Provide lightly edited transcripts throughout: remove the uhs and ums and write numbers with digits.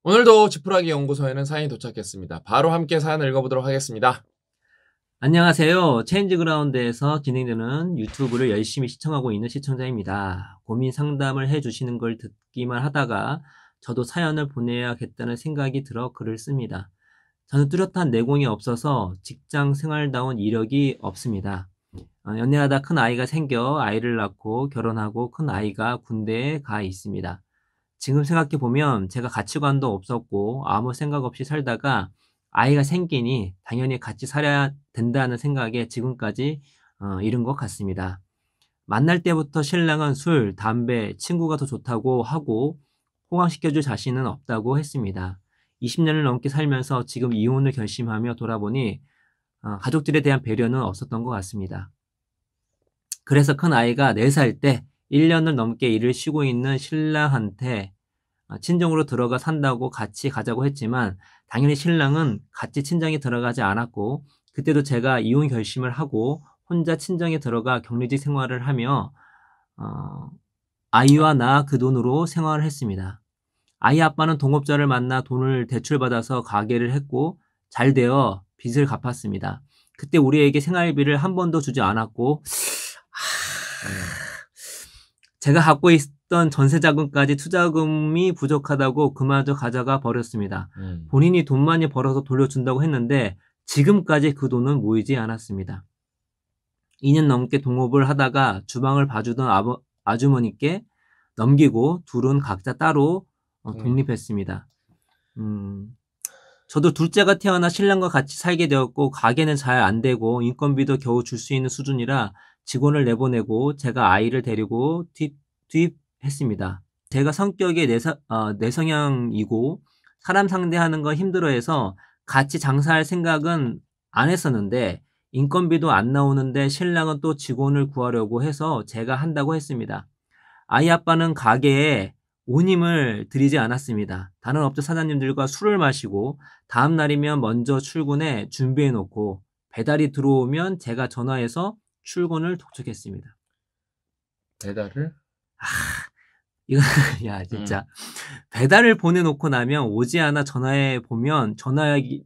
오늘도 지푸라기 연구소에는 사연이 도착했습니다. 바로 함께 사연을 읽어보도록 하겠습니다. 안녕하세요. 체인지 그라운드에서 진행되는 유튜브를 열심히 시청하고 있는 시청자입니다. 고민 상담을 해주시는 걸 듣기만 하다가 저도 사연을 보내야겠다는 생각이 들어 글을 씁니다. 저는 뚜렷한 내공이 없어서 직장 생활다운 이력이 없습니다. 연애하다 큰 아이가 생겨 아이를 낳고 결혼하고 큰 아이가 군대에 가 있습니다. 지금 생각해보면 제가 가치관도 없었고 아무 생각 없이 살다가 아이가 생기니 당연히 같이 살아야 된다는 생각에 지금까지 이른 것 같습니다. 만날 때부터 신랑은 술, 담배, 친구가 더 좋다고 하고 호강시켜줄 자신은 없다고 했습니다. 20년을 넘게 살면서 지금 이혼을 결심하며 돌아보니 가족들에 대한 배려는 없었던 것 같습니다. 그래서 큰 아이가 4살 때 1년을 넘게 일을 쉬고 있는 신랑한테 친정으로 들어가 산다고 같이 가자고 했지만 당연히 신랑은 같이 친정에 들어가지 않았고 그때도 제가 이혼 결심을 하고 혼자 친정에 들어가 격리직 생활을 하며 아이와 나 그 돈으로 생활을 했습니다. 아이 아빠는 동업자를 만나 돈을 대출받아서 가게를 했고 잘 되어 빚을 갚았습니다. 그때 우리에게 생활비를 한 번도 주지 않았고 제가 갖고 있던 전세자금까지 투자금이 부족하다고 그마저 가져가 버렸습니다. 본인이 돈 많이 벌어서 돌려준다고 했는데 지금까지 그 돈은 모이지 않았습니다. 2년 넘게 동업을 하다가 주방을 봐주던 아주머니께 넘기고 둘은 각자 따로 독립했습니다. 저도 둘째가 태어나 신랑과 같이 살게 되었고 가게는 잘 안 되고 인건비도 겨우 줄 수 있는 수준이라 직원을 내보내고 제가 아이를 데리고 투입했습니다. 제가 성격이 내성향이고 사람 상대하는 거 힘들어해서 같이 장사할 생각은 안 했었는데 인건비도 안 나오는데 신랑은 또 직원을 구하려고 해서 제가 한다고 했습니다. 아이 아빠는 가게에 온 힘을 들이지 않았습니다. 다른 업체 사장님들과 술을 마시고 다음 날이면 먼저 출근해 준비해 놓고 배달이 들어오면 제가 전화해서 출근을 독촉했습니다. 배달을? 이거 야 진짜 배달을 보내놓고 나면 오지 않아 전화해 보면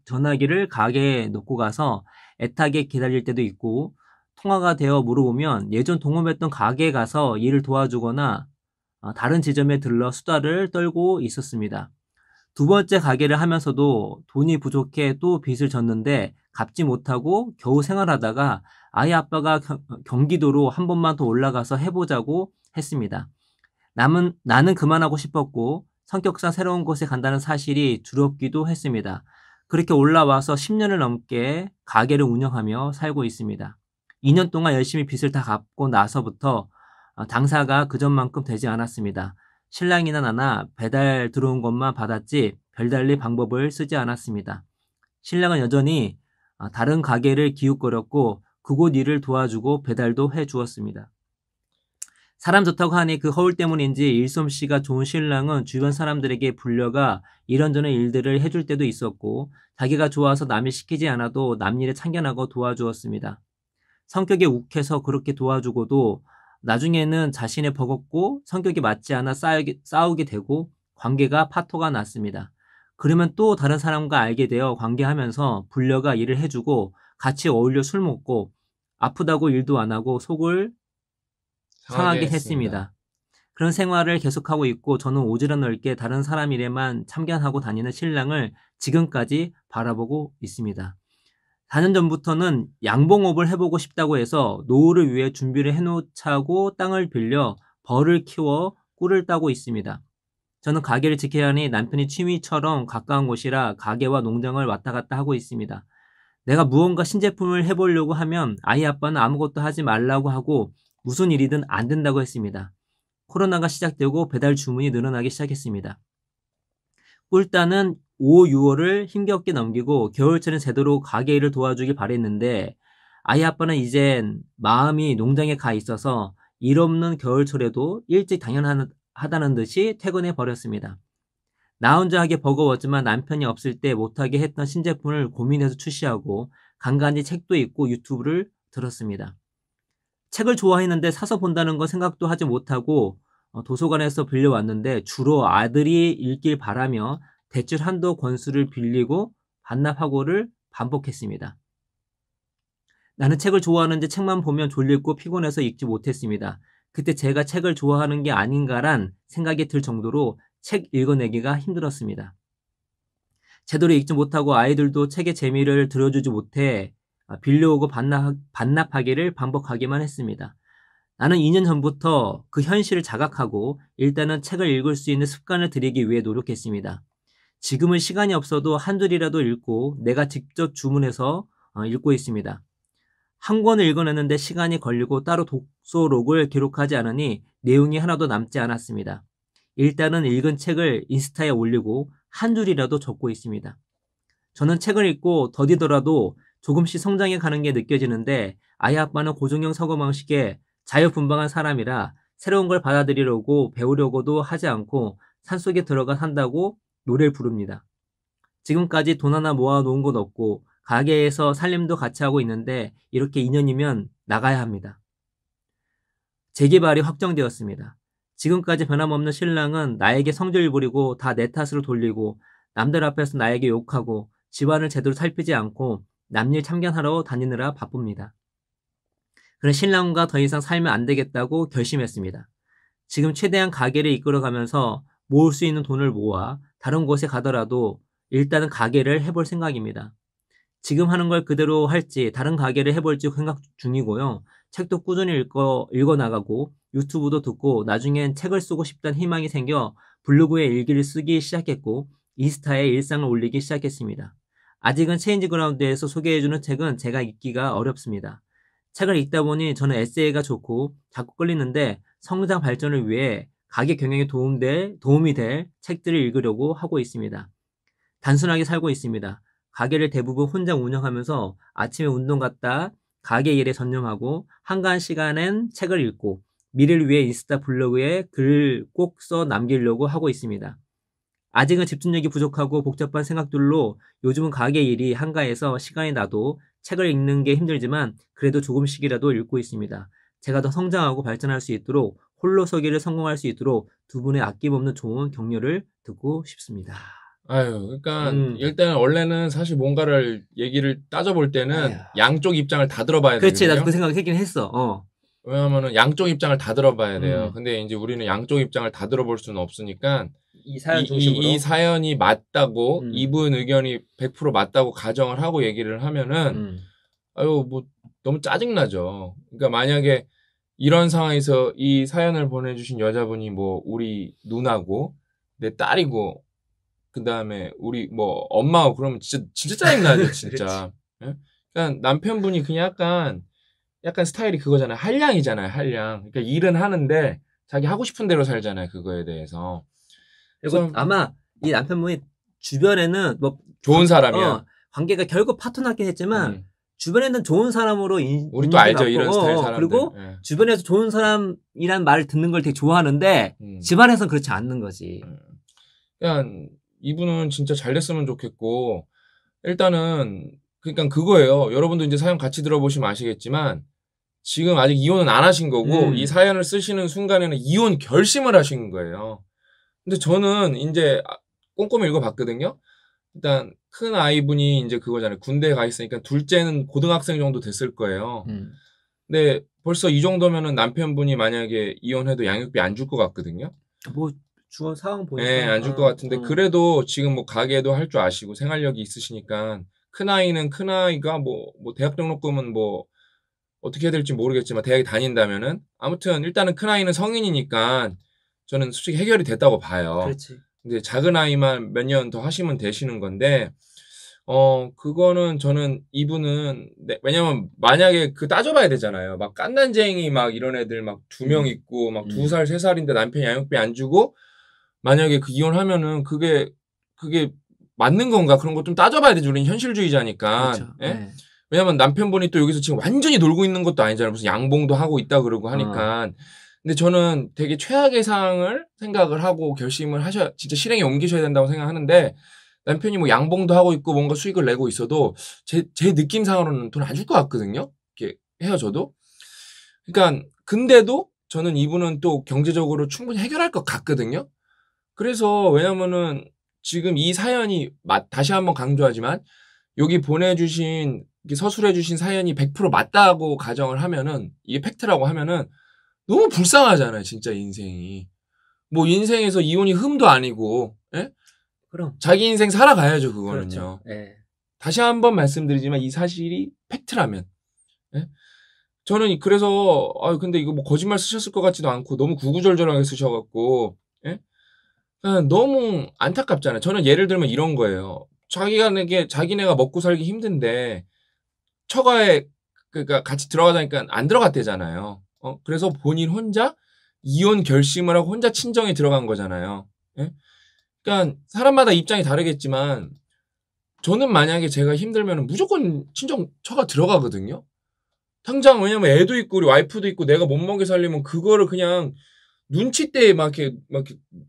전화기를 가게에 놓고 가서 애타게 기다릴 때도 있고 통화가 되어 물어보면 예전 동업했던 가게에 가서 일을 도와주거나 다른 지점에 들러 수다를 떨고 있었습니다. 두 번째 가게를 하면서도 돈이 부족해 또 빚을 졌는데 갚지 못하고 겨우 생활하다가 아이 아빠가 경기도로 한 번만 더 올라가서 해보자고 했습니다. 나는 그만하고 싶었고 성격상 새로운 곳에 간다는 사실이 두렵기도 했습니다. 그렇게 올라와서 10년을 넘게 가게를 운영하며 살고 있습니다. 2년 동안 열심히 빚을 다 갚고 나서부터 당사가 그전만큼 되지 않았습니다. 신랑이나 나나 배달 들어온 것만 받았지 별달리 방법을 쓰지 않았습니다. 신랑은 여전히 다른 가게를 기웃거렸고 그곳 일을 도와주고 배달도 해주었습니다. 사람 좋다고 하니 그 허울 때문인지 일솜씨가 좋은 신랑은 주변 사람들에게 불려가 이런저런 일들을 해줄 때도 있었고 자기가 좋아서 남이 시키지 않아도 남 일에 참견하고 도와주었습니다. 성격이 욱해서 그렇게 도와주고도 나중에는 자신의 버겁고 성격이 맞지 않아 싸우게 되고 관계가 파토가 났습니다. 그러면 또 다른 사람과 알게 되어 관계하면서 불려가 일을 해주고 같이 어울려 술 먹고 아프다고 일도 안 하고 속을 상하게 했습니다. 그런 생활을 계속하고 있고 저는 오지랖 넓게 다른 사람 일에만 참견하고 다니는 신랑을 지금까지 바라보고 있습니다. 4년 전부터는 양봉업을 해보고 싶다고 해서 노후를 위해 준비를 해놓자고 땅을 빌려 벌을 키워 꿀을 따고 있습니다. 저는 가게를 지켜야 하니 남편이 취미처럼 가까운 곳이라 가게와 농장을 왔다 갔다 하고 있습니다. 내가 무언가 신제품을 해보려고 하면 아이 아빠는 아무것도 하지 말라고 하고 무슨 일이든 안 된다고 했습니다. 코로나가 시작되고 배달 주문이 늘어나기 시작했습니다. 꿀따는 5, 6월을 힘겹게 넘기고 겨울철엔 제대로 가게 일을 도와주길 바랬는데 아이 아빠는 이젠 마음이 농장에 가 있어서 일 없는 겨울철에도 일찍 당연하다는 듯이 퇴근해 버렸습니다. 나 혼자 하기 버거웠지만 남편이 없을 때 못하게 했던 신제품을 고민해서 출시하고 간간히 책도 읽고 유튜브를 들었습니다. 책을 좋아했는데 사서 본다는 거 생각도 하지 못하고 도서관에서 빌려왔는데 주로 아들이 읽길 바라며 대출 한도 권수를 빌리고 반납하고를 반복했습니다. 나는 책을 좋아하는데 책만 보면 졸리고 피곤해서 읽지 못했습니다. 그때 제가 책을 좋아하는 게 아닌가란 생각이 들 정도로 책 읽어내기가 힘들었습니다. 제대로 읽지 못하고 아이들도 책의 재미를 들어주지 못해 빌려오고 반납하기를 반복하기만 했습니다. 나는 2년 전부터 그 현실을 자각하고 일단은 책을 읽을 수 있는 습관을 들이기 위해 노력했습니다. 지금은 시간이 없어도 한 줄이라도 읽고 내가 직접 주문해서 읽고 있습니다. 한 권을 읽어내는데 시간이 걸리고 따로 독서록을 기록하지 않으니 내용이 하나도 남지 않았습니다. 일단은 읽은 책을 인스타에 올리고 한 줄이라도 적고 있습니다. 저는 책을 읽고 더디더라도 조금씩 성장해 가는 게 느껴지는데 아이 아빠는 고정형 사고방식에 자유분방한 사람이라 새로운 걸 받아들이려고 배우려고도 하지 않고 산속에 들어가 산다고 노래를 부릅니다. 지금까지 돈 하나 모아놓은 것 없고 가게에서 살림도 같이 하고 있는데 이렇게 2년이면 나가야 합니다. 재개발이 확정되었습니다. 지금까지 변함없는 신랑은 나에게 성질 부리고 다 내 탓으로 돌리고 남들 앞에서 나에게 욕하고 집안을 제대로 살피지 않고 남일 참견하러 다니느라 바쁩니다. 그런 신랑과 더 이상 살면 안 되겠다고 결심했습니다. 지금 최대한 가게를 이끌어가면서 모을 수 있는 돈을 모아 다른 곳에 가더라도 일단은 가게를 해볼 생각입니다. 지금 하는 걸 그대로 할지 다른 가게를 해볼지 생각 중이고요. 책도 꾸준히 읽어나가고 유튜브도 듣고 나중엔 책을 쓰고 싶다는 희망이 생겨 블로그에 일기를 쓰기 시작했고 인스타에 일상을 올리기 시작했습니다. 아직은 체인지 그라운드에서 소개해주는 책은 제가 읽기가 어렵습니다. 책을 읽다 보니 저는 에세이가 좋고 자꾸 끌리는데 성장 발전을 위해 가게 경영에 도움이 될 책들을 읽으려고 하고 있습니다. 단순하게 살고 있습니다. 가게를 대부분 혼자 운영하면서 아침에 운동 갔다 가게 일에 전념하고 한가한 시간엔 책을 읽고 미래를 위해 인스타 블로그에 글 꼭 써 남기려고 하고 있습니다. 아직은 집중력이 부족하고 복잡한 생각들로 요즘은 가게 일이 한가해서 시간이 나도 책을 읽는 게 힘들지만 그래도 조금씩이라도 읽고 있습니다. 제가 더 성장하고 발전할 수 있도록 홀로 서기를 성공할 수 있도록 두 분의 아낌없는 좋은 격려를 듣고 싶습니다. 아유, 그러니까 일단 원래는 사실 뭔가를 얘기를 따져볼 때는 아유. 양쪽 입장을 다 들어봐야 그렇지, 되거든요. 나도 그 생각 하긴 했어. 왜냐하면은 양쪽 입장을 다 들어봐야 돼요. 근데 이제 우리는 양쪽 입장을 다 들어볼 수는 없으니까 이 사연 중심으로. 이 사연이 맞다고 이분 의견이 100% 맞다고 가정을 하고 얘기를 하면은 아유 뭐 너무 짜증나죠. 그러니까 만약에 이런 상황에서 이 사연을 보내주신 여자분이 뭐 우리 누나고 내 딸이고 그 다음에 우리 뭐 엄마고 그러면 진짜 짜증나죠 진짜. 예? 그러니까 남편분이 그냥 약간 스타일이 그거잖아요. 한량이잖아요, 한량. 그러니까 일은 하는데 자기 하고 싶은 대로 살잖아요, 그거에 대해서. 그리고 그래서 아마 이 남편분이 주변에는 뭐 좋은 사람이야. 관계가 결국 파토났긴 했지만 주변에는 좋은 사람으로 우리 또 알죠, 이런 스타일 사람들. 그리고 예. 주변에서 좋은 사람이란 말을 듣는 걸 되게 좋아하는데 집안에서는 그렇지 않는 거지. 그냥 이분은 진짜 잘 됐으면 좋겠고 일단은 그러니까 그거예요. 여러분도 이제 사연 같이 들어보시면 아시겠지만 지금 아직 이혼은 안 하신 거고 이 사연을 쓰시는 순간에는 이혼 결심을 하신 거예요. 근데 저는 이제 꼼꼼히 읽어봤거든요. 일단 큰 아이분이 이제 그거잖아요. 군대에 가 있으니까 둘째는 고등학생 정도 됐을 거예요. 근데 벌써 이 정도면은 남편분이 만약에 이혼해도 양육비 안 줄 것 같거든요. 뭐 주원 상황 보니까 네, 안 줄 것 같은데 그래도 지금 뭐 가게도 할 줄 아시고 생활력이 있으시니까 큰 아이가 뭐 대학 등록금은 뭐 어떻게 해야 될지 모르겠지만 대학에 다닌다면은 아무튼 일단은 큰 아이는 성인이니까 저는 솔직히 해결이 됐다고 봐요. 그렇지. 근데 작은 아이만 몇 년 더 하시면 되시는 건데 그거는 저는 이분은 왜냐면 만약에 따져봐야 되잖아요. 막 깐난쟁이 막 이런 애들 막 2명 있고 막 2살, 3살인데 남편이 양육비 안 주고 만약에 이혼하면은 그게 맞는 건가? 그런 거 좀 따져봐야 되죠. 우리는 현실주의자니까. 그렇죠. 예? 네. 왜냐면 남편분이 또 여기서 지금 완전히 놀고 있는 것도 아니잖아요. 무슨 양봉도 하고 있다 그러고 하니까. 근데 저는 되게 최악의 상황을 생각을 하고 결심을 진짜 실행에 옮기셔야 된다고 생각하는데 남편이 뭐 양봉도 하고 있고 뭔가 수익을 내고 있어도 제 느낌상으로는 돈 안 줄 것 같거든요. 이렇게 헤어져도. 그러니까 근데도 저는 이분은 또 경제적으로 충분히 해결할 것 같거든요. 그래서 왜냐면은 지금 이 사연이 다시 한번 강조하지만 여기 보내주신 서술해주신 사연이 100% 맞다고 가정을 하면은 이게 팩트라고 하면은 너무 불쌍하잖아요, 진짜 인생이. 뭐 인생에서 이혼이 흠도 아니고, 예? 그럼. 자기 인생 살아가야죠, 그거는요. 그렇죠. 예. 다시 한번 말씀드리지만 이 사실이 팩트라면, 예? 저는 그래서 근데 이거 뭐 거짓말 쓰셨을 것 같지도 않고 너무 구구절절하게 쓰셔갖고, 예? 너무 안타깝잖아요. 저는 예를 들면 이런 거예요. 자기네가 먹고 살기 힘든데 처가에 그러니까 같이 들어가자니까 안 들어갔대잖아요. 그래서 본인 혼자 이혼 결심을 하고 혼자 친정에 들어간 거잖아요. 예? 그러니까 사람마다 입장이 다르겠지만 저는 만약에 제가 힘들면 무조건 친정 처가 들어가거든요. 당장 왜냐면 애도 있고 우리 와이프도 있고 내가 못 먹게 살려면 그거를 그냥 눈치 때 막 이렇게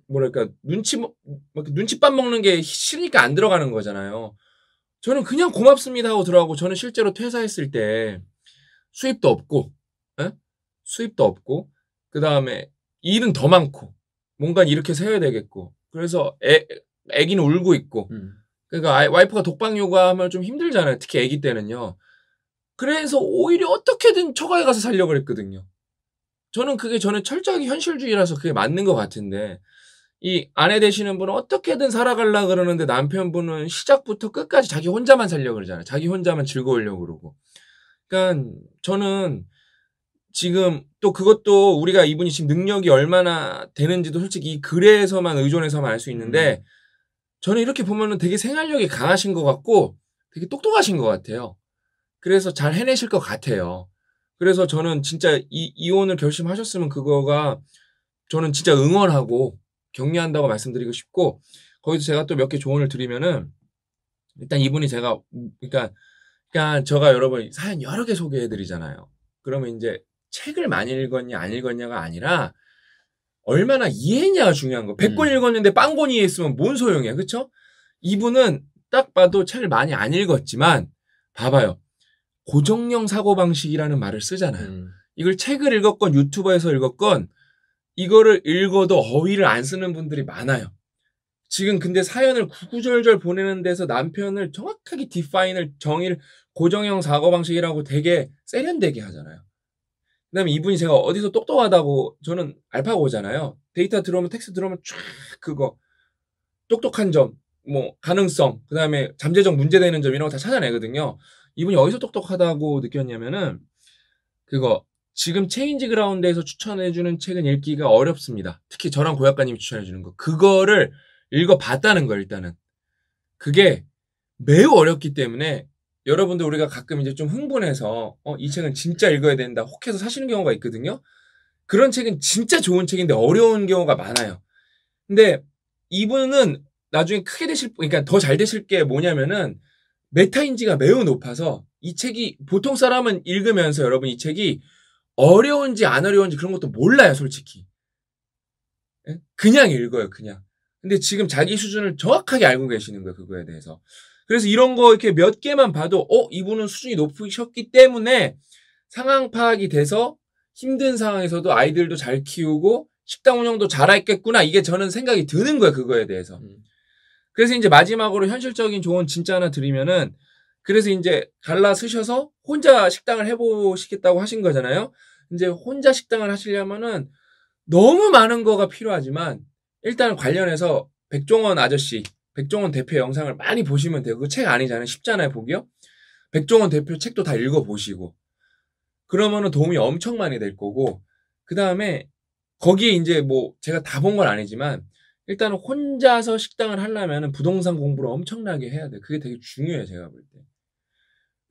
뭐랄까 눈치밥 먹는 게 싫으니까 안 들어가는 거잖아요. 저는 그냥 고맙습니다 하고 들어가고 저는 실제로 퇴사했을 때 수입도 없고, 예? 수입도 없고, 그 다음에 일은 더 많고, 뭔가 이렇게 세워야 되겠고, 그래서 애기는 울고 있고, 그러니까 와이프가 독방 육아하면 좀 힘들잖아요. 특히 애기 때는요. 그래서 오히려 어떻게든 처가에 가서 살려고 그랬거든요. 저는 철저하게 현실주의라서 그게 맞는 것 같은데, 이 아내 되시는 분은 어떻게든 살아가려고 그러는데 남편분은 시작부터 끝까지 자기 혼자만 살려고 그러잖아요. 자기 혼자만 즐거우려고 그러고. 그러니까 저는 지금 또 그것도 우리가 이분이 지금 능력이 얼마나 되는지도 솔직히 이 글에서만 의존해서만 알 수 있는데 저는 이렇게 보면은 되게 생활력이 강하신 것 같고 되게 똑똑하신 것 같아요. 그래서 잘 해내실 것 같아요. 그래서 저는 진짜 이혼을 결심하셨으면 그거가 저는 진짜 응원하고 격려한다고 말씀드리고 싶고 거기서 제가 또 몇 개 조언을 드리면은 일단 이분이 그러니까 제가 여러분 사연 여러 개 소개해 드리잖아요. 그러면 이제 책을 많이 읽었냐 안 읽었냐가 아니라 얼마나 이해했냐가 중요한 거. 100권 읽었는데 빵권 이해했으면 뭔 소용이야. 그쵸? 이분은 딱 봐도 책을 많이 안 읽었지만 봐봐요. 고정형 사고방식이라는 말을 쓰잖아요. 이걸 책을 읽었건 유튜버에서 읽었건 이거를 읽어도 어휘를 안 쓰는 분들이 많아요. 지금 근데 사연을 구구절절 보내는 데서 남편을 정확하게 정의를 고정형 사고방식이라고 되게 세련되게 하잖아요. 그 다음에 이분이 제가 어디서 똑똑하다고 저는 알파고잖아요. 데이터 들어오면 텍스트 들어오면 쫙 그거 똑똑한 점, 뭐 가능성, 그 다음에 잠재적 문제되는 점 이런 거 다 찾아내거든요. 이분이 어디서 똑똑하다고 느꼈냐면은 그거 지금 체인지 그라운드에서 추천해주는 책은 읽기가 어렵습니다. 특히 저랑 고약가님이 추천해주는 거. 그거를 읽어봤다는 거 일단은. 그게 매우 어렵기 때문에 여러분들 우리가 가끔 이제 좀 흥분해서 이 책은 진짜 읽어야 된다 혹해서 사시는 경우가 있거든요. 그런 책은 진짜 좋은 책인데 어려운 경우가 많아요. 근데 이분은 나중에 그러니까 더 잘 되실 게 뭐냐면은 메타인지가 매우 높아서 이 책이 보통 사람은 읽으면서 여러분 이 책이 어려운지 안 어려운지 그런 것도 몰라요, 솔직히. 그냥 읽어요, 그냥. 근데 지금 자기 수준을 정확하게 알고 계시는 거예요, 그거에 대해서. 그래서 이런 거 이렇게 몇 개만 봐도, 이분은 수준이 높으셨기 때문에 상황 파악이 돼서 힘든 상황에서도 아이들도 잘 키우고 식당 운영도 잘했겠구나. 이게 저는 생각이 드는 거예요, 그거에 대해서. 그래서 이제 마지막으로 현실적인 조언 진짜 하나 드리면은, 그래서 이제 갈라 쓰셔서 혼자 식당을 해보시겠다고 하신 거잖아요. 이제 혼자 식당을 하시려면은 너무 많은 거가 필요하지만 일단 관련해서 백종원 대표 영상을 많이 보시면 돼요. 그거 책 아니잖아요. 쉽잖아요, 보기요. 백종원 대표 책도 다 읽어보시고 그러면은 도움이 엄청 많이 될 거고 그 다음에 거기에 이제 뭐 제가 다 본 건 아니지만 일단은 혼자서 식당을 하려면은 부동산 공부를 엄청나게 해야 돼요. 그게 되게 중요해요, 제가 볼 때.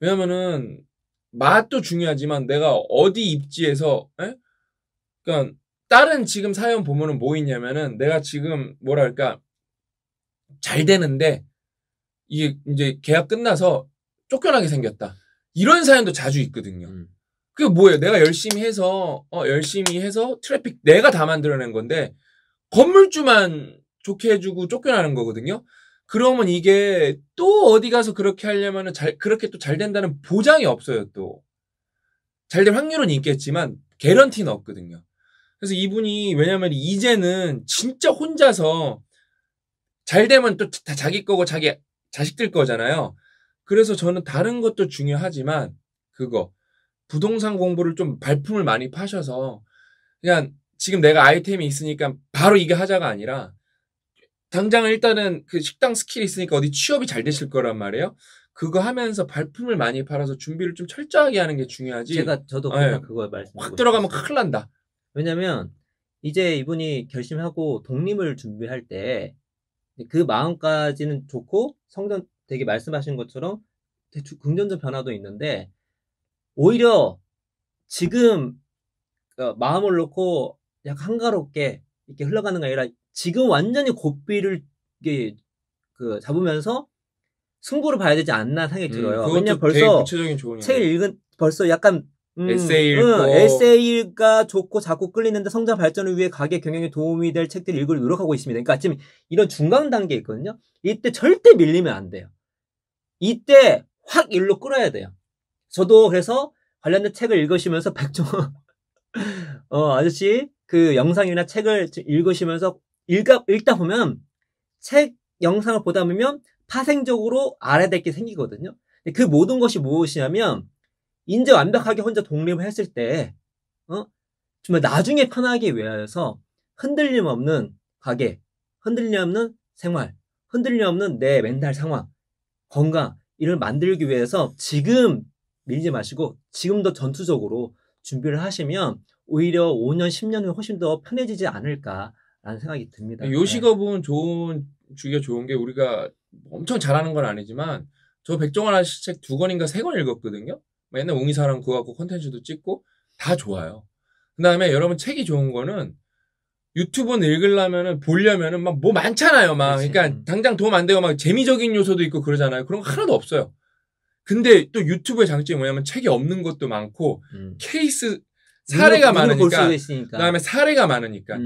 왜냐면은 맛도 중요하지만 내가 어디 입지에서 그러니까 다른 지금 사연 보면은 뭐 있냐면은 내가 지금 뭐랄까 잘 되는데 이게 이제 계약 끝나서 쫓겨나게 생겼다. 이런 사연도 자주 있거든요. 그게 뭐예요? 내가 열심히 해서 트래픽 내가 다 만들어낸 건데 건물주만 좋게 해주고 쫓겨나는 거거든요. 그러면 이게 또 어디 가서 그렇게 하려면은 그렇게 또 잘 된다는 보장이 없어요, 또. 잘 될 확률은 있겠지만, 개런티는 없거든요. 그래서 이분이, 왜냐면 이제는 진짜 혼자서 잘 되면 또 다 자기 거고 자기 자식들 거잖아요. 그래서 저는 다른 것도 중요하지만 그거 부동산 공부를 좀 발품을 많이 파셔서 그냥 지금 내가 아이템이 있으니까 바로 이게 하자가 아니라 당장 일단은 그 식당 스킬이 있으니까 어디 취업이 잘 되실 거란 말이에요. 그거 하면서 발품을 많이 팔아서 준비를 좀 철저하게 하는 게 중요하지. 저도 예, 그걸 말씀드리고 확 들어가면 싶었어요. 큰일 난다. 왜냐면 이제 이분이 결심하고 독립을 준비할 때 그 마음까지는 좋고 성전 되게 말씀하신 것처럼 긍정적 변화도 있는데 오히려 지금 마음을 놓고 약간 한가롭게 이렇게 흘러가는 게 아니라 지금 완전히 고삐를 이게 잡으면서 승부를 봐야 되지 않나 생각이 들어요. 왜냐면 그것도 되게 벌써 구체적인 조언이에요. 책을 읽은 벌써 약간 에세이 읽고 에세이가 좋고 자꾸 끌리는데 성장 발전을 위해 가게 경영에 도움이 될 책들을 읽을 노력하고 있습니다. 그러니까 지금 이런 중간 단계에 있거든요. 이때 절대 밀리면 안 돼요. 이때 확 일로 끌어야 돼요. 저도 그래서 관련된 책을 읽으시면서 백종원 아저씨 그 영상이나 책을 읽으시면서 읽다 보면 책 영상을 보다 보면 파생적으로 알아야 될 게 생기거든요. 그 모든 것이 무엇이냐면 이제 완벽하게 혼자 독립을 했을 때 정말 나중에 편하기 위해서 흔들림 없는 가게, 흔들림 없는 생활, 흔들림 없는 내 멘탈 상황, 건강 이를 만들기 위해서 지금 밀지 마시고 지금 더 전투적으로 준비를 하시면 오히려 5년, 10년 후에 훨씬 더 편해지지 않을까라는 생각이 듭니다. 요식업은 주기가 좋은 게 우리가 엄청 잘하는 건 아니지만 저 백종원 아저씨 책 2권인가 3권 읽었거든요. 맨날 웅이사랑 그거 갖고 콘텐츠도 찍고 다 좋아요. 그 다음에 여러분 책이 좋은 거는 유튜브는 읽으려면은 보려면은 막 뭐 많잖아요. 막 그렇지. 그러니까 당장 도움 안 되고 막 재미적인 요소도 있고 그러잖아요. 그런 거 하나도 없어요. 근데 또 유튜브의 장점이 뭐냐면 책이 없는 것도 많고 케이스 사례가 많으니까 그다음에 사례가 많으니까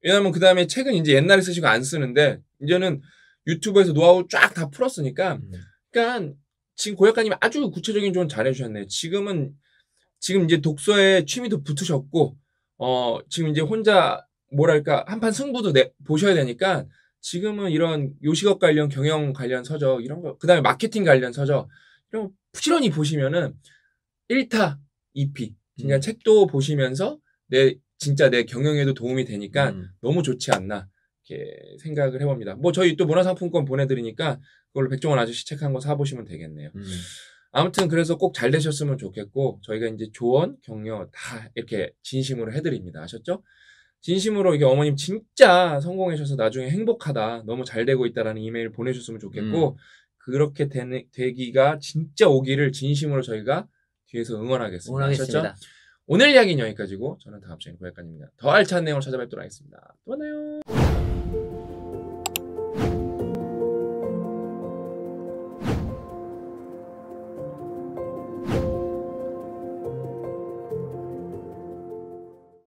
왜냐면 그다음에 책은 이제 옛날에 쓰시고 안 쓰는데 이제는 유튜브에서 노하우 쫙 다 풀었으니까 그러니까 지금 고 작가님이 아주 구체적인 조언 잘해 주셨네요. 지금 이제 독서에 취미도 붙으셨고 지금 이제 혼자 뭐랄까 한판 승부도 보셔야 되니까 지금은 이런 요식업 관련 경영 관련 서적 이런 거 그다음에 마케팅 관련 서적 이런 거 부지런히 보시면은 1타 2피 그냥 책도 보시면서 진짜 내 경영에도 도움이 되니까 너무 좋지 않나 이렇게 생각을 해봅니다. 뭐 저희 또 문화상품권 보내드리니까 그걸로 백종원 아저씨 책 한 권 사보시면 되겠네요. 아무튼 그래서 꼭 잘 되셨으면 좋겠고 저희가 이제 조언, 격려 다 이렇게 진심으로 해드립니다. 아셨죠? 진심으로 이게 어머님 진짜 성공하셔서 나중에 행복하다, 너무 잘 되고 있다라는 이메일 보내주셨으면 좋겠고 그렇게 되기가 진짜 오기를 진심으로 저희가 뒤에서 응원하겠습니다. 아셨죠? 오늘 이야기는 여기까지고 저는 다음 시간에 고약관입니다. 더 알찬 내용으로 찾아뵙도록 하겠습니다. 또 만나요.